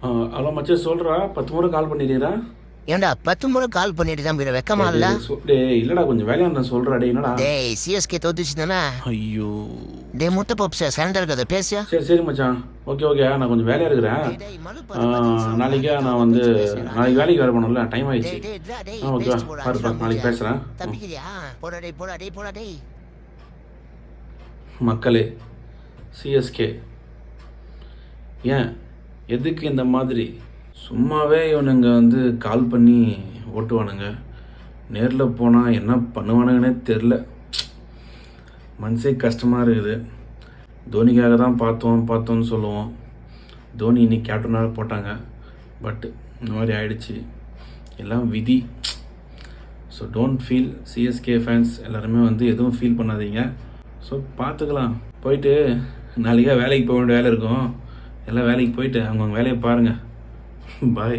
Hello மச்சான் சொல்கிறா 10 முறை கால் பண்ணிடுறா. ஏன்டா 10 முறை கால் பண்ணிட்டு தான் போயிட வெக்கமா இல்ல? டேய் இல்லைடா கொஞ்சம் வேலையா நான் சொல்கிறா. டே என்னடா? டேய் சிஎஸ்கே தோத்துச்சு தானே? ஐயோ. டேய் முட்டை பப்ஸா சரண்டர் கதை பேசியா? சரி சரி மச்சான், ஓகே ஓகே, நான் கொஞ்சம் வேலையாக இருக்கிறேன். டேய் மலு நாளைக்கே நான் வந்து நாளைக்கு வேலைக்கு வேறு பண்ணல, டைம் ஆயிடுச்சு. ஓகே பாரு நாளைக்கு பேசுகிறேன். தப்பிக்கிறியா? போடா டேய் போடா டேய் போடா டேய். மக்களே, சிஎஸ்கே ஏன் எதுக்கு இந்த மாதிரி சும்மாவே இவனுங்க வந்து கால் பண்ணி ஓட்டுவானுங்க, நேரில் போனால் என்ன பண்ணுவானுங்கன்னே தெரில. மனசே கஷ்டமாக இருக்குது. தோனிக்காக தான் பார்த்தோன்னு சொல்லுவோம். தோனி இன்னைக்கு கேப்டனாக போட்டாங்க, பட் இந்த மாதிரி ஆயிடுச்சு, எல்லாம் விதி. So don't feel, CSK fans எல்லாருமே வந்து எதுவும் ஃபீல் பண்ணாதீங்க. ஸோ பார்த்துக்கலாம். போயிட்டு நாளைக்கே வேலைக்கு போக வேண்டிய வேலை இருக்கும், எல்லாம் வேலைக்கு போயிட்டு அவங்கவுங்க வேலையை பாருங்கள். பாய்.